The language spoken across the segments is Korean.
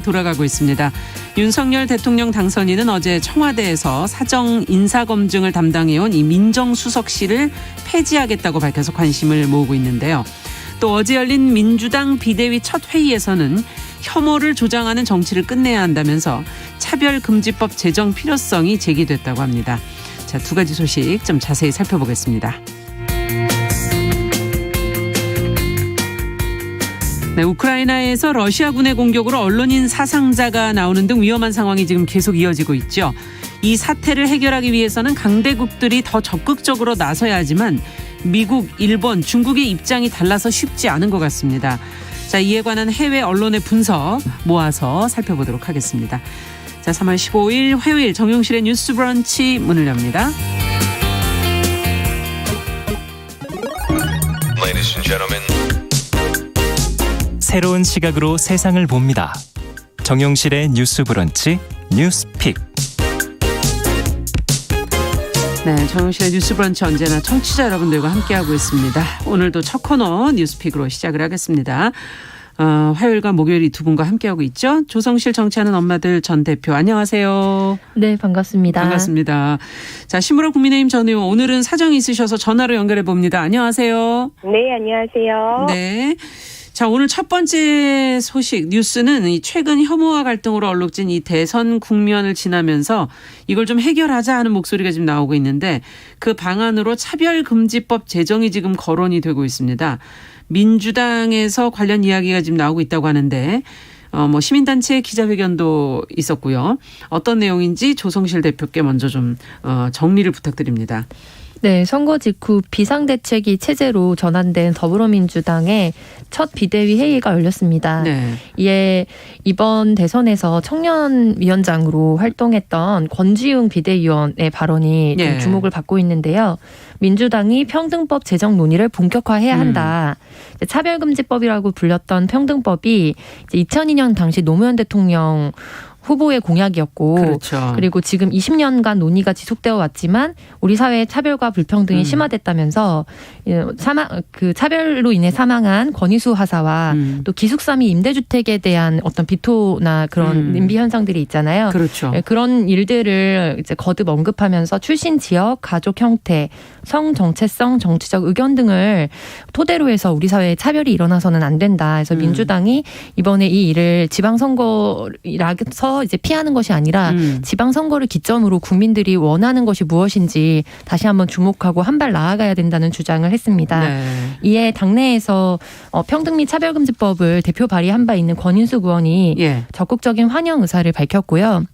돌아가고 있습니다. 윤석열 대통령 당선인은 어제 청와대에서 사정 인사검증을 담당해온 이 민정수석실을 폐지하겠다고 밝혀서 관심을 모으고 있는데요. 또 어제 열린 민주당 비대위 첫 회의에서는 혐오를 조장하는 정치를 끝내야 한다면서 차별금지법 제정 필요성이 제기됐다고 합니다. 자, 두 가지 소식 좀 자세히 살펴보겠습니다. 네, 우크라이나에서 러시아군의 공격으로 언론인 사상자가 나오는 등 위험한 상황이 지금 계속 이어지고 있죠. 이 사태를 해결하기 위해서는 강대국들이 더 적극적으로 나서야 하지만 미국, 일본, 중국의 입장이 달라서 쉽지 않은 것 같습니다. 자, 이에 관한 해외 언론의 분석 모아서 살펴보도록 하겠습니다. 자, 3월 15일 화요일 정용실의 뉴스 브런치 문을 엽니다. Ladies and gentlemen. 새로운 시각으로 세상을 봅니다. 정용실의 뉴스 브런치 뉴스픽. 네, 정용실의 뉴스 브런치 언제나 청취자 여러분들과 함께하고 있습니다. 오늘도 첫 코너 뉴스픽으로 시작을 하겠습니다. 화요일과 목요일이 두 분과 함께하고 있죠. 조성실 정치하는 엄마들 전 대표 안녕하세요. 네, 반갑습니다. 반갑습니다. 자, 신보라 국민의힘 전 의원 오늘은 사정이 있으셔서 전화로 연결해 봅니다. 안녕하세요. 네, 안녕하세요. 네. 자, 오늘 첫 번째 소식 뉴스는 이 최근 혐오와 갈등으로 얼룩진 이 대선 국면을 지나면서 이걸 좀 해결하자 하는 목소리가 지금 나오고 있는데 그 방안으로 차별금지법 제정이 지금 거론이 되고 있습니다. 민주당에서 관련 이야기가 지금 나오고 있다고 하는데 시민단체 기자회견도 있었고요. 어떤 내용인지 조성실 대표께 먼저 좀 정리를 부탁드립니다. 네, 선거 직후 비상대책위 체제로 전환된 더불어민주당의 첫 비대위 회의가 열렸습니다. 네. 이에 이번 대선에서 청년위원장으로 활동했던 권지웅 비대위원의 발언이 좀 주목을 받고 있는데요. 민주당이 평등법 제정 논의를 본격화해야 한다. 차별금지법이라고 불렸던 평등법이 2002년 당시 노무현 대통령 후보의 공약이었고, 그렇죠. 그리고 지금 20년간 논의가 지속되어 왔지만 우리 사회의 차별과 불평등이 심화됐다면서 그 차별로 인해 사망한 권위수 하사와 또 기숙사 및 임대주택에 대한 어떤 비토나 그런 nim비 현상들이 있잖아요. 그렇죠. 그런 일들을 이제 거듭 언급하면서 출신 지역, 가족 형태, 성 정체성, 정치적 의견 등을 토대로 해서 우리 사회에 차별이 일어나서는 안 된다. 그래서 민주당이 이번에 이 일을 지방선거라서 이제 피하는 것이 아니라 지방선거를 기점으로 국민들이 원하는 것이 무엇인지 다시 한번 주목하고 한 발 나아가야 된다는 주장을 했습니다. 네. 이에 당내에서 평등 및 차별금지법을 대표 발의한 바 있는 권인숙 의원이 적극적인 환영 의사를 밝혔고요.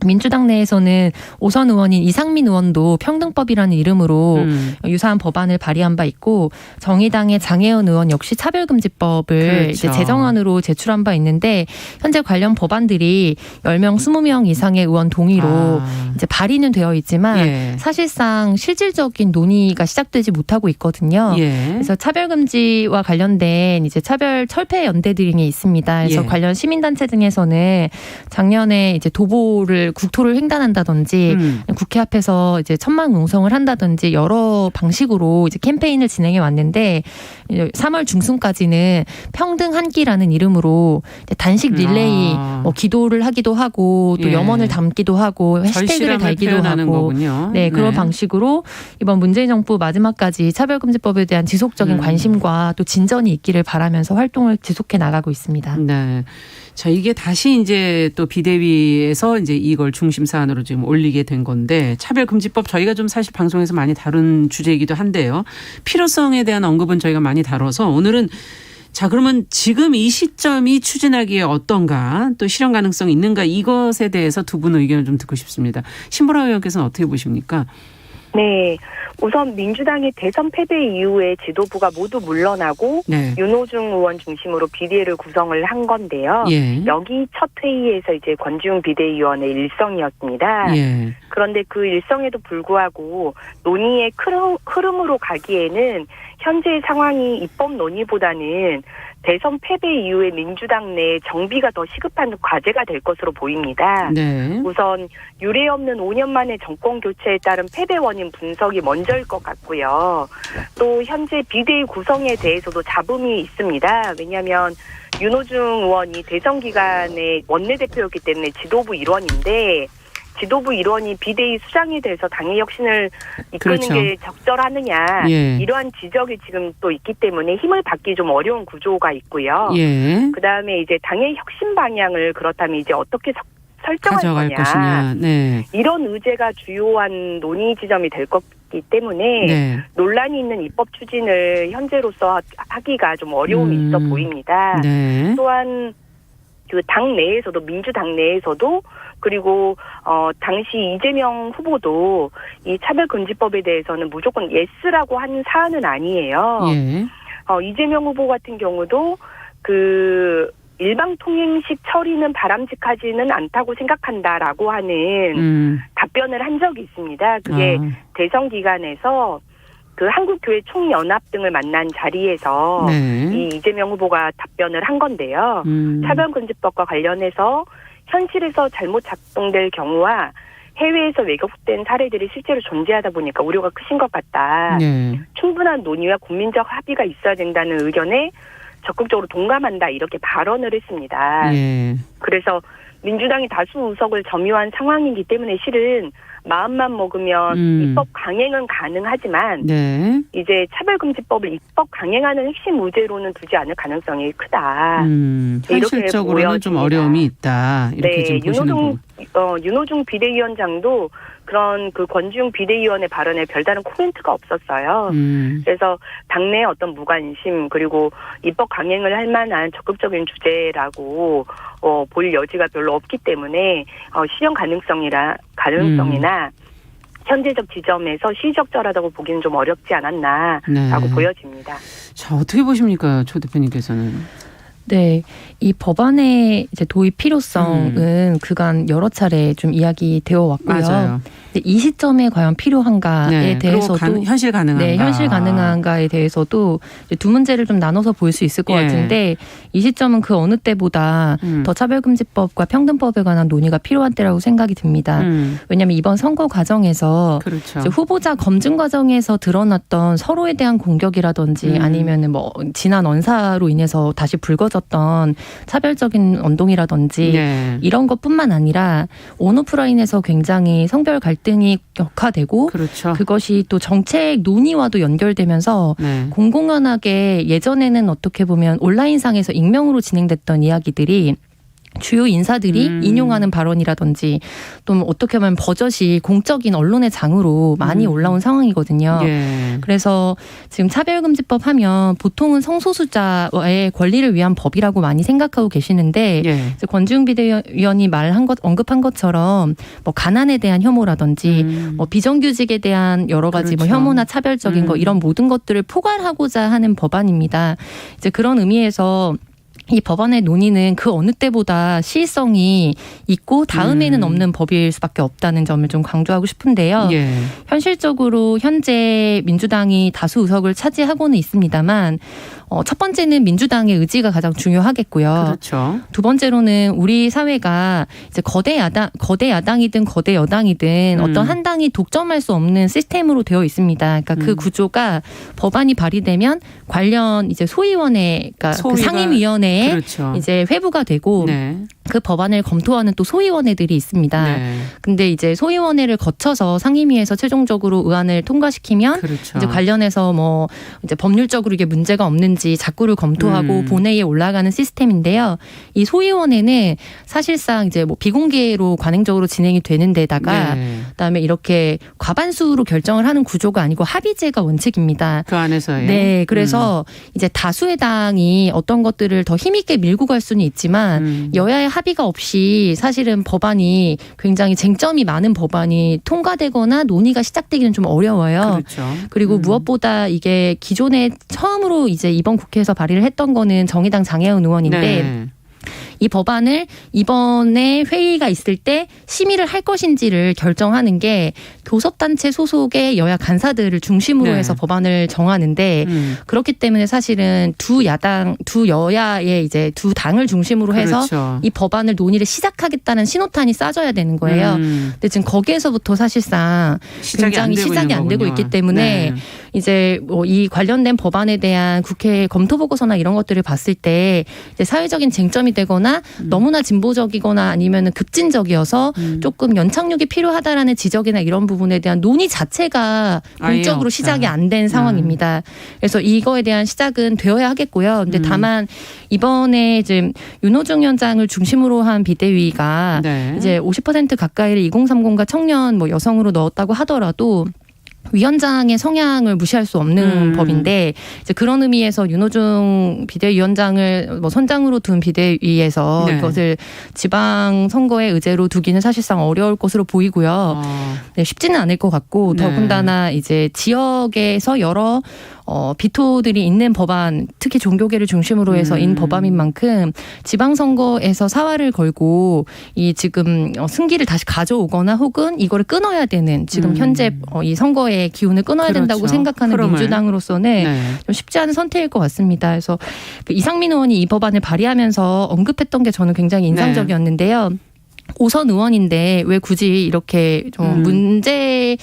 민주당 내에서는 오선 의원인 이상민 의원도 평등법이라는 이름으로 유사한 법안을 발의한 바 있고 정의당의 장혜연 의원 역시 차별금지법을 그렇죠. 이제 제정안으로 제출한 바 있는데 현재 관련 법안들이 10명, 20명 이상의 의원 동의로 이제 발의는 되어 있지만 사실상 실질적인 논의가 시작되지 못하고 있거든요. 그래서 차별금지와 관련된 이제 차별 철폐 연대 등이 있습니다. 그래서 관련 시민단체 등에서는 작년에 이제 도보를 국토를 횡단한다든지 국회 앞에서 이제 천막 농성을 한다든지 여러 방식으로 이제 캠페인을 진행해 왔는데 3월 중순까지는 평등 한 끼라는 이름으로 단식 릴레이 기도를 하기도 하고 또 염원을 담기도 하고 해시태그를 달기도 하고 거군요. 네, 그런 방식으로 이번 문재인 정부 마지막까지 차별금지법에 대한 지속적인 관심과 또 진전이 있기를 바라면서 활동을 지속해 나가고 있습니다. 네. 자, 이게 다시 이제 또 비대위에서 이제 이걸 중심 사안으로 지금 올리게 된 건데 차별금지법 저희가 좀 사실 방송에서 많이 다룬 주제이기도 한데요. 필요성에 대한 언급은 저희가 많이 다뤄서 오늘은 자, 그러면 지금 이 시점이 추진하기에 어떤가 또 실현 가능성이 있는가 이것에 대해서 두 분의 의견을 좀 듣고 싶습니다. 신보라 의원께서는 어떻게 보십니까? 네. 우선 민주당이 대선 패배 이후에 지도부가 모두 물러나고 윤호중 의원 중심으로 비대위를 구성을 한 건데요. 여기 첫 회의에서 이제 권지웅 비대위원의 일성이었습니다. 그런데 그 일성에도 불구하고 논의의 흐름으로 가기에는 현재 상황이 입법 논의보다는 대선 패배 이후에 민주당 내 정비가 더 시급한 과제가 될 것으로 보입니다. 네. 우선 유례 없는 5년 만에 정권 교체에 따른 패배 원인 분석이 먼저일 것 같고요. 또 현재 비대위 구성에 대해서도 잡음이 있습니다. 왜냐하면 윤호중 의원이 대선 기간에 원내대표였기 때문에 지도부 일원인데 지도부 일원이 비대위 수장이 돼서 당의 혁신을 이끄는 그렇죠. 게 적절하느냐 예. 이러한 지적이 지금 또 있기 때문에 힘을 받기 좀 어려운 구조가 있고요. 예. 그다음에 이제 당의 혁신 방향을 그렇다면 이제 어떻게 설정할 가져갈 것이냐. 네. 이런 의제가 주요한 논의 지점이 될 거기 때문에 네. 논란이 있는 입법 추진을 현재로서 하기가 좀 어려움이 있어 보입니다. 네. 또한 그 당 내에서도 민주당 내에서도 그리고 당시 이재명 후보도 이 차별금지법에 대해서는 무조건 예스라고 하는 사안은 아니에요. 예. 이재명 후보 같은 경우도 그 일방통행식 처리는 바람직하지는 않다고 생각한다라고 하는 답변을 한 적이 있습니다. 그게 대선 기간에서 그 한국교회 총연합 등을 만난 자리에서 네. 이 이재명 후보가 답변을 한 건데요. 차별금지법과 관련해서 현실에서 잘못 작동될 경우와 해외에서 왜곡된 사례들이 실제로 존재하다 보니까 우려가 크신 것 같다. 네. 충분한 논의와 국민적 합의가 있어야 된다는 의견에 적극적으로 동감한다 이렇게 발언을 했습니다. 예. 그래서 민주당이 다수 의석을 점유한 상황이기 때문에 실은 마음만 먹으면 입법 강행은 가능하지만 네. 이제 차별금지법을 입법 강행하는 핵심 의제로는 두지 않을 가능성이 크다. 현실적으로는 좀 어려움이 있다. 이렇게 좀 보시는 거. 윤호중 비대위원장도 그런 그 권지웅 비대위원의 발언에 별다른 코멘트가 없었어요. 그래서 당내 어떤 무관심 그리고 입법 강행을 할 만한 적극적인 주제라고 볼 여지가 별로 없기 때문에 실현 가능성이나 현재적 지점에서 시적절하다고 보기는 좀 어렵지 않았나라고 네. 보여집니다. 자, 어떻게 보십니까, 초 대표님께서는? 네, 이 법안의 이제 도입 필요성은 그간 여러 차례 좀 이야기되어 왔고요. 맞아요. 이 시점에 과연 필요한가에 네, 대해서도 현실 가능한가? 네, 현실 가능한가에 대해서도 두 문제를 좀 나눠서 볼 수 있을 것 같은데 이 시점은 그 어느 때보다 더 차별금지법과 평등법에 관한 논의가 필요한 때라고 생각이 듭니다. 왜냐하면 이번 선거 과정에서 그렇죠. 후보자 검증 과정에서 드러났던 서로에 대한 공격이라든지 아니면은 뭐 지난 언사로 인해서 다시 불거졌던 차별적인 언동이라든지 네. 이런 것뿐만 아니라 온오프라인에서 굉장히 성별 갈등이 격화되고 그렇죠. 그것이 또 정책 논의와도 연결되면서 네. 공공연하게 예전에는 어떻게 보면 온라인상에서 익명으로 진행됐던 이야기들이 주요 인사들이 인용하는 발언이라든지 또 어떻게 보면 버젓이 공적인 언론의 장으로 많이 올라온 상황이거든요. 예. 그래서 지금 차별금지법 하면 보통은 성소수자의 권리를 위한 법이라고 많이 생각하고 계시는데 예. 권지웅 비대위원이 언급한 것처럼 뭐 가난에 대한 혐오라든지 뭐 비정규직에 대한 여러 가지 그렇죠. 뭐 혐오나 차별적인 거 이런 모든 것들을 포괄하고자 하는 법안입니다. 이제 그런 의미에서 이 법안의 논의는 그 어느 때보다 시의성이 있고 다음에는 없는 법일 수밖에 없다는 점을 좀 강조하고 싶은데요. 예. 현실적으로 현재 민주당이 다수 의석을 차지하고는 있습니다만 첫 번째는 민주당의 의지가 가장 중요하겠고요. 그렇죠. 두 번째로는 우리 사회가 이제 거대 야당이든 거대 여당이든 어떤 한 당이 독점할 수 없는 시스템으로 되어 있습니다. 그러니까 그 구조가 법안이 발의되면 관련 이제 소위원회, 그러니까 그 상임위원회에 그렇죠. 이제 회부가 되고 네. 그 법안을 검토하는 또 소위원회들이 있습니다. 네. 근데 이제 소위원회를 거쳐서 상임위에서 최종적으로 의안을 통과시키면 그렇죠. 이제 관련해서 뭐 이제 법률적으로 이게 문제가 없는지 자꾸를 검토하고 본회의에 올라가는 시스템인데요. 이 소위원회는 사실상 이제 뭐 비공개로 관행적으로 진행이 되는 데다가 네. 그다음에 이렇게 과반수로 결정을 하는 구조가 아니고 합의제가 원칙입니다. 그 안에서요. 네, 그래서 이제 다수의 당이 어떤 것들을 더 힘있게 밀고 갈 수는 있지만 여야의 합의가 없이 사실은 법안이 굉장히 쟁점이 많은 법안이 통과되거나 논의가 시작되기는 좀 어려워요. 그렇죠. 그리고 무엇보다 이게 기존에 처음으로 이제 이번 국회에서 발의를 했던 거는 정의당 장혜은 의원인데 네. 이 법안을 이번에 회의가 있을 때 심의를 할 것인지를 결정하는 게 교섭단체 소속의 여야 간사들을 중심으로 해서 법안을 정하는데 그렇기 때문에 사실은 두 여야의 이제 두 당을 중심으로 해서 이 법안을 논의를 시작하겠다는 신호탄이 쏴져야 되는 거예요. 근데 지금 거기에서부터 사실상 굉장히 시작이 안 되고 있기 때문에 이제 뭐 이 관련된 법안에 대한 국회 검토 보고서나 이런 것들을 봤을 때 이제 사회적인 쟁점이 되거나 너무나 진보적이거나 아니면은 급진적이어서 조금 연착륙이 필요하다라는 지적이나 이런 부분에 대한 논의 자체가 본격으로 시작이 안 된 상황입니다. 그래서 이거에 대한 시작은 되어야 하겠고요. 근데 다만 이번에 이제 윤호중 위원장을 중심으로 한 비대위가 이제 50% 가까이를 2030과 청년 뭐 여성으로 넣었다고 하더라도 위원장의 성향을 무시할 수 없는 법인데 이제 그런 의미에서 윤호중 비대위원장을 뭐 선장으로 둔 비대위에서 이것을 지방 선거의 의제로 두기는 사실상 어려울 것으로 보이고요. 쉽지는 않을 것 같고 더군다나 이제 지역에서 여러 비토들이 있는 법안, 특히 종교계를 중심으로 해서 인 법안인 만큼 지방선거에서 사활을 걸고 이 지금 승기를 다시 가져오거나 혹은 이거를 끊어야 되는 지금 현재 이 선거의 기운을 끊어야 된다고 생각하는 민주당으로서는 좀 쉽지 않은 선택일 것 같습니다. 그래서 이상민 의원이 이 법안을 발의하면서 언급했던 게 저는 굉장히 인상적이었는데요. 5선 의원인데 왜 굳이 이렇게 좀 문제로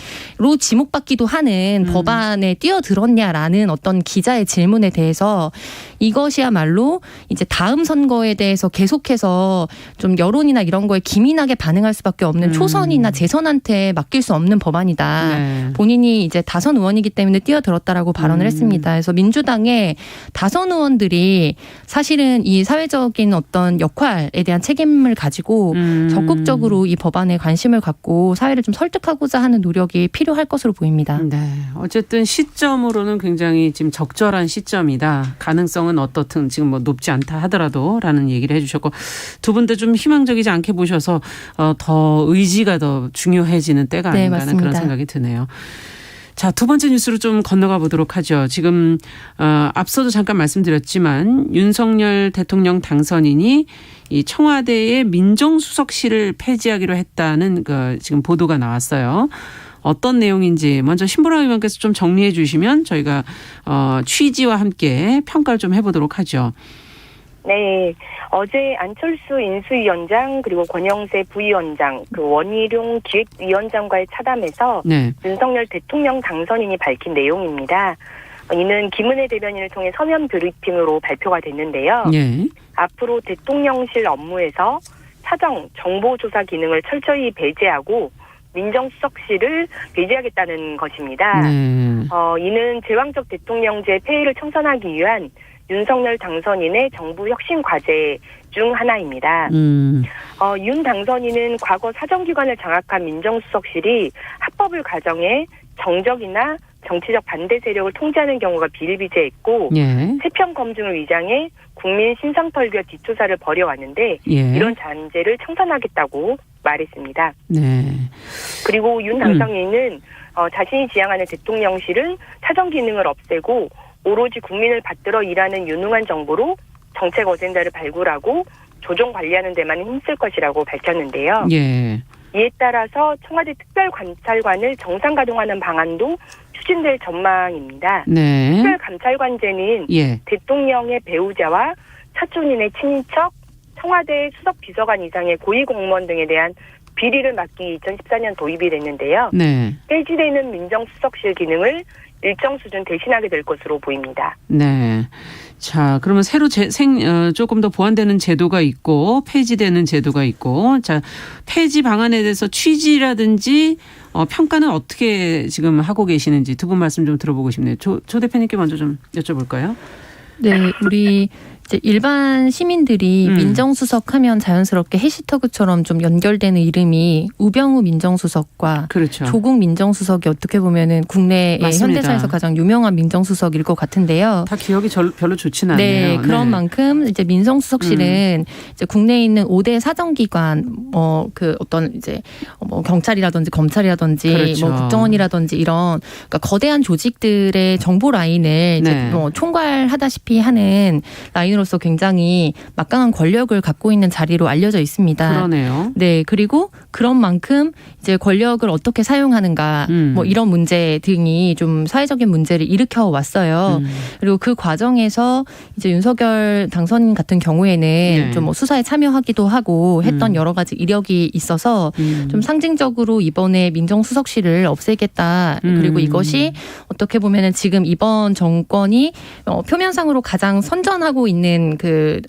지목받기도 하는 법안에 뛰어들었냐라는 어떤 기자의 질문에 대해서 이것이야말로 이제 다음 선거에 대해서 계속해서 좀 여론이나 이런 거에 기민하게 반응할 수밖에 없는 초선이나 재선한테 맡길 수 없는 법안이다. 본인이 이제 다선 의원이기 때문에 뛰어들었다라고 발언을 했습니다. 그래서 민주당의 다선 의원들이 사실은 이 사회적인 어떤 역할에 대한 책임을 가지고 적극적으로 이 법안에 관심을 갖고 사회를 좀 설득하고자 하는 노력이 필요할 것으로 보입니다. 네, 어쨌든 시점으로는 굉장히 지금 적절한 시점이다. 가능성은 어떻든 지금 뭐 높지 않다 하더라도라는 얘기를 해주셨고 두 분 다 좀 희망적이지 않게 보셔서 더 의지가 더 중요해지는 때가 아닌가 하는 그런 생각이 드네요. 자, 두 번째 뉴스로 좀 건너가 보도록 하죠. 지금 앞서도 잠깐 말씀드렸지만 윤석열 대통령 당선인이 이 청와대의 민정수석실을 폐지하기로 했다는 그 지금 보도가 나왔어요. 어떤 내용인지 먼저 신보라 의원께서 좀 정리해 주시면 저희가 취지와 함께 평가를 좀 해보도록 하죠. 네. 어제 안철수 인수위원장 그리고 권영세 부위원장 그 원희룡 기획위원장과의 차담에서 윤석열 대통령 당선인이 밝힌 내용입니다. 이는 김은혜 대변인을 통해 서면 브리핑으로 발표가 됐는데요. 앞으로 대통령실 업무에서 사정, 정보조사 기능을 철저히 배제하고 민정수석실을 배제하겠다는 것입니다. 이는 제왕적 대통령제 폐해를 청산하기 위한 윤석열 당선인의 정부 혁신 과제 중 하나입니다. 윤 당선인은 과거 사정기관을 장악한 민정수석실이 합법을 가정해 정적이나 정치적 반대 세력을 통제하는 경우가 비일비재했고 세평 검증을 위장해 국민 신상털기와 뒷조사를 벌여왔는데 이런 잔재를 청산하겠다고 말했습니다. 그리고 윤 당선인은 자신이 지향하는 대통령실은 사정 기능을 없애고 오로지 국민을 받들어 일하는 유능한 정부로 정책 어젠다를 발굴하고 조정 관리하는 데만 힘쓸 것이라고 밝혔는데요. 이에 따라서 청와대 특별감찰관을 정상 가동하는 방안도 추진될 전망입니다. 특별감찰관제는 대통령의 배우자와 사촌인의 친인척, 청와대 수석비서관 이상의 고위공무원 등에 대한 비리를 막기 2014년 도입이 됐는데요. 폐지되는 민정수석실 기능을 일정 수준 대신하게 될 것으로 보입니다. 자, 그러면 새로 조금 더 보완되는 제도가 있고 폐지되는 제도가 있고, 자, 폐지 방안에 대해서 취지라든지 평가는 어떻게 지금 하고 계시는지 두 분 말씀 좀 들어보고 싶네요. 조 대표님께 먼저 좀 여쭤볼까요? 네, 우리 이제 일반 시민들이 민정수석하면 자연스럽게 해시태그처럼 좀 연결되는 이름이 우병우 민정수석과 조국 민정수석이 어떻게 보면은 국내의 현대사에서 가장 유명한 민정수석일 것 같은데요. 다 기억이 별로 좋지는 않네요. 네, 그런 만큼 이제 민정수석실은 이제 국내에 있는 5대 사정기관, 그 어떤 이제 뭐 경찰이라든지 검찰이라든지 뭐 국정원이라든지 이런 그러니까 거대한 조직들의 정보 라인을 이제 뭐 총괄하다시피 하는 라인 라인으로서 굉장히 막강한 권력을 갖고 있는 자리로 알려져 있습니다. 그러네요. 네, 그리고 그런 만큼 이제 권력을 어떻게 사용하는가 뭐 이런 문제 등이 좀 사회적인 문제를 일으켜 왔어요. 그리고 그 과정에서 이제 윤석열 당선인 같은 경우에는 좀 뭐 수사에 참여하기도 하고 했던 여러 가지 이력이 있어서 좀 상징적으로 이번에 민정수석실을 없애겠다. 그리고 이것이 어떻게 보면은 지금 이번 정권이 표면상으로 가장 선전하고 있는 그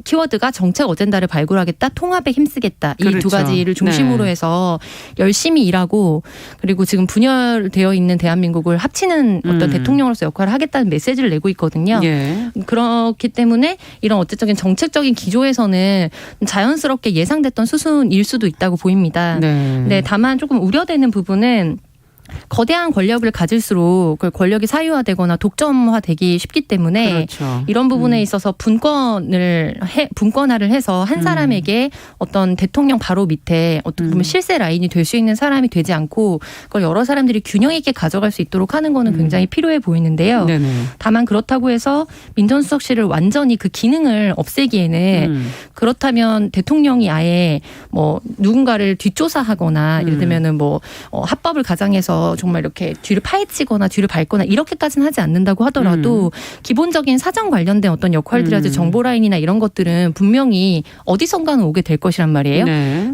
키워드가 정책 어젠다를 발굴하겠다, 통합에 힘쓰겠다. 이 두 가지를 중심으로 해서 열심히 일하고 그리고 지금 분열되어 있는 대한민국을 합치는 어떤 대통령으로서 역할을 하겠다는 메시지를 내고 있거든요. 그렇기 때문에 이런 어쨌든 정책적인 기조에서는 자연스럽게 예상됐던 수순일 수도 있다고 보입니다. 네, 다만 조금 우려되는 부분은 거대한 권력을 가질수록 그 권력이 사유화되거나 독점화되기 쉽기 때문에 이런 부분에 있어서 분권화를 해서 한 사람에게 어떤 대통령 바로 밑에 어떻게 보면 실세 라인이 될 수 있는 사람이 되지 않고 그걸 여러 사람들이 균형 있게 가져갈 수 있도록 하는 거는 굉장히 필요해 보이는데요. 다만 그렇다고 해서 민정수석실을 완전히 그 기능을 없애기에는 그렇다면 대통령이 아예 뭐 누군가를 뒷조사하거나 예를 들면은 뭐 합법을 가장해서 정말 이렇게 뒤를 파헤치거나 뒤를 밟거나 이렇게까지는 하지 않는다고 하더라도 기본적인 사정 관련된 어떤 역할들이라든지 정보 라인이나 이런 것들은 분명히 어디선가는 오게 될 것이란 말이에요.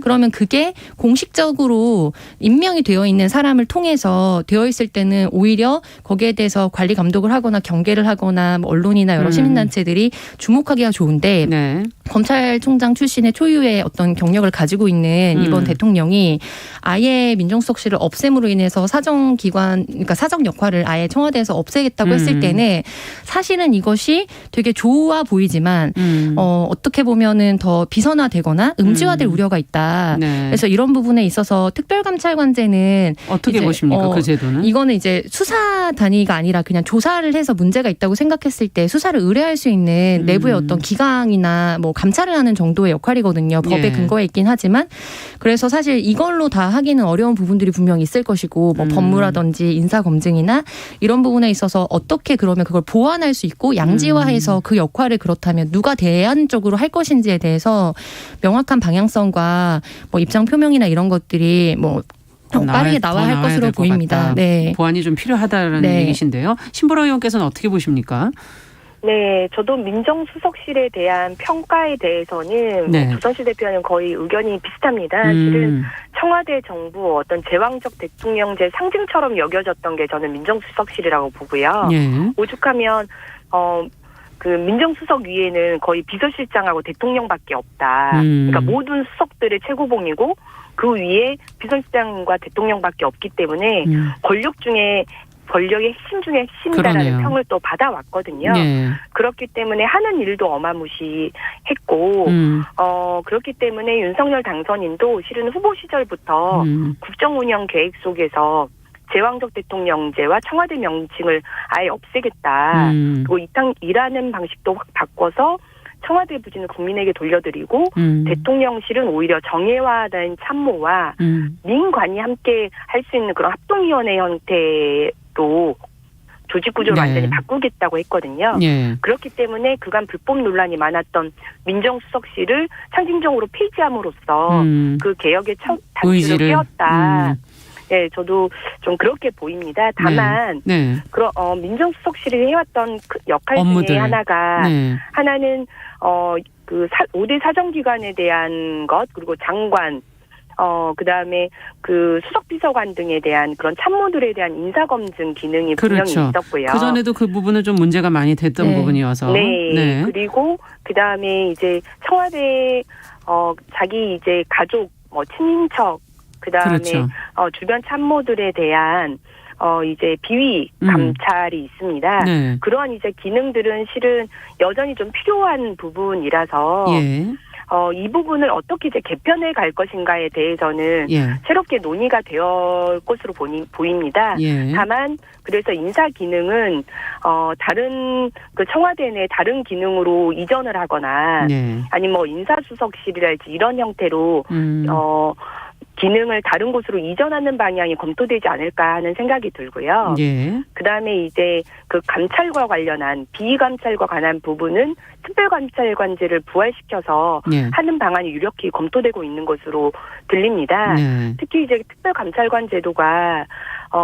그러면 그게 공식적으로 임명이 되어 있는 사람을 통해서 되어 있을 때는 오히려 거기에 대해서 관리 감독을 하거나 경계를 하거나 뭐 언론이나 여러 시민단체들이 주목하기가 좋은데 검찰총장 출신의 초유의 어떤 경력을 가지고 있는 이번 대통령이 아예 민정수석실을 없앰으로 인해서 사정기관, 그러니까 사정 역할을 아예 청와대에서 없애겠다고 했을 때는 사실은 이것이 되게 좋아 보이지만 어떻게 보면은 더 비선화되거나 음지화될 우려가 있다. 그래서 이런 부분에 있어서 특별감찰관제는 어떻게 보십니까? 그 제도는? 이거는 이제 수사 단위가 아니라 그냥 조사를 해서 문제가 있다고 생각했을 때 수사를 의뢰할 수 있는 내부의 어떤 기강이나 뭐 감찰을 하는 정도의 역할이거든요. 법에 근거해 있긴 하지만 그래서 사실 이걸로 다 하기는 어려운 부분들이 분명히 있을 것이고 뭐 법무라든지 인사검증이나 이런 부분에 있어서 어떻게 그러면 그걸 보완할 수 있고 양지화해서 그 역할을 그렇다면 누가 대안적으로 할 것인지에 대해서 명확한 방향성과 뭐 입장 표명이나 이런 것들이 뭐 빠르게 나와야 할 것으로 보입니다. 보완이 좀 필요하다는 얘기신데요. 신보라 의원께서는 어떻게 보십니까? 네, 저도 민정수석실에 대한 평가에 대해서는 조선시 대표와는 거의 의견이 비슷합니다. 실은 청와대 정부 어떤 제왕적 대통령제 상징처럼 여겨졌던 게 저는 민정수석실이라고 보고요. 오죽하면 그 민정수석 위에는 거의 비서실장하고 대통령밖에 없다. 그러니까 모든 수석들의 최고봉이고 그 위에 비서실장과 대통령밖에 없기 때문에 권력의 핵심 중에 핵심이다라는 평을 또 받아왔거든요. 그렇기 때문에 하는 일도 어마무시했고 그렇기 때문에 윤석열 당선인도 실은 후보 시절부터 국정운영 계획 속에서 제왕적 대통령제와 청와대 명칭을 아예 없애겠다. 그리고 일하는 방식도 확 바꿔서 청와대 부진을 국민에게 돌려드리고 대통령실은 오히려 정예화된 참모와 민관이 함께 할 수 있는 그런 합동위원회 형태로 조직 구조를 완전히 바꾸겠다고 했거든요. 그렇기 때문에 그간 불법 논란이 많았던 민정수석실을 상징적으로 폐지함으로써 그 개혁의 첫 단추를 꿰었다. 네, 저도 좀 그렇게 보입니다. 다만 민정수석실이 해왔던 역할 업무들. 중에 하나는 그 5대 사정기관에 대한 것 그리고 장관 그다음에 그 수석비서관 등에 대한 그런 참모들에 대한 인사검증 기능이 분명히 있었고요. 그전에도 그 부분은 좀 문제가 많이 됐던 부분이어서. 그리고 그다음에 이제 청와대 자기 이제 가족 뭐 친인척 그다음에 주변 참모들에 대한 이제 비위 감찰이 있습니다. 그러한 이제 기능들은 실은 여전히 좀 필요한 부분이라서 이 부분을 어떻게 이제 개편해 갈 것인가에 대해서는 새롭게 논의가 되어 것으로 보입니다. 다만 그래서 인사 기능은 다른 그 청와대 내 다른 기능으로 이전을 하거나 아니면 뭐 인사수석실이랄지 이런 형태로 기능을 다른 곳으로 이전하는 방향이 검토되지 않을까 하는 생각이 들고요. 예. 그다음에 이제 그 감찰과 관련한 비감찰과 관한 부분은 특별감찰관제를 부활시켜서 예. 하는 방안이 유력히 검토되고 있는 것으로 들립니다. 네. 특히 이제 특별감찰관 제도가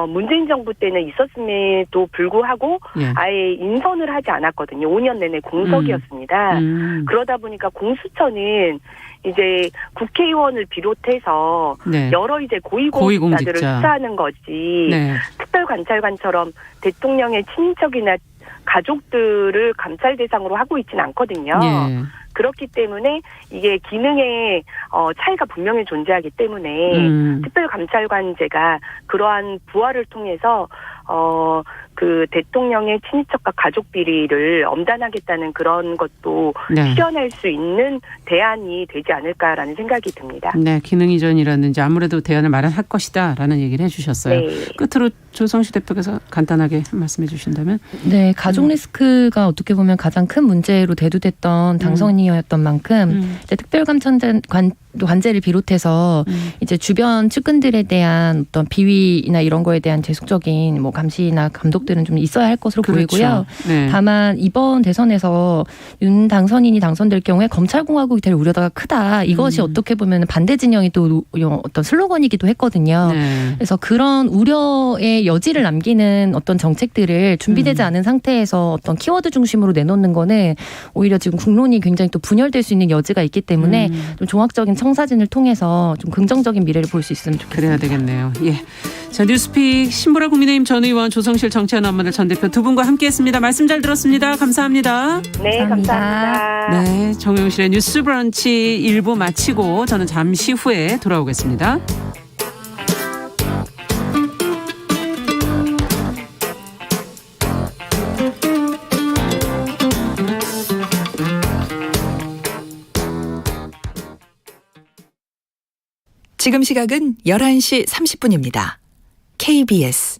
문재인 정부 때는 있었음에도 불구하고 예. 아예 인선을 하지 않았거든요. 5년 내내 공석이었습니다. 그러다 보니까 공수처는 이제 국회의원을 비롯해서 네. 여러 이제 고위공직자들을 고위공직자. 수사하는 거지. 네. 특별감찰관처럼 대통령의 친인척이나 가족들을 감찰 대상으로 하고 있지는 않거든요. 예. 그렇기 때문에 이게 기능의 차이가 분명히 존재하기 때문에 특별감찰관제가 그러한 부활을 통해서 그 대통령의 친인척과 가족 비리를 엄단하겠다는 그런 것도 네. 실현할 수 있는 대안이 되지 않을까라는 생각이 듭니다. 네, 기능 이전이라든지 아무래도 대안을 마련할 것이다라는 얘기를 해주셨어요. 네. 끝으로 조성시 대표께서 간단하게 말씀해 주신다면. 네, 가족 리스크가 어떻게 보면 가장 큰 문제로 대두됐던 당선인이었던 만큼 이제 특별감찰관제를 비롯해서 이제 주변 측근들에 대한 어떤 비위나 이런 거에 대한 계속적인 뭐 감시나 감독들은 좀 있어야 할 것으로 그렇죠. 보이고요. 네. 다만 이번 대선에서 윤 당선인이 당선될 경우에 검찰공화국이 될 우려가 크다. 이것이 어떻게 보면 반대 진영이 또 어떤 슬로건이기도 했거든요. 네. 그래서 그런 우려의 여지를 남기는 어떤 정책들을 준비되지 않은 상태에서 어떤 키워드 중심으로 내놓는 거는 오히려 지금 국론이 굉장히 또 분열될 수 있는 여지가 있기 때문에 좀 종합적인 청사진을 통해서 좀 긍정적인 미래를 볼 수 있으면 좋겠습니다. 그래야 되겠네요. 예. 자, 뉴스픽 신보라 국민의힘 전 의원 조성실 정치하는 엄마들 전 대표 두 분과 함께했습니다. 말씀 잘 들었습니다. 감사합니다. 네, 감사합니다. 네, 정용실의 뉴스 브런치 1부 마치고 저는 잠시 후에 돌아오겠습니다. 지금 시각은 11시 30분입니다. KBS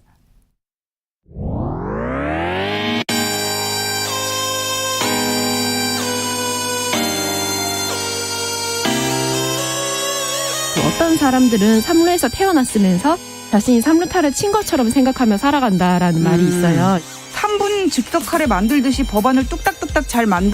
어떤 사람들은 삼루에서 태어났으면서 자신이 삼루타를 친 것처럼 생각하며 살아간다라는 말이 있어요. 3분 즉석카레 만들듯이 법안을 뚝딱뚝딱 잘 만들어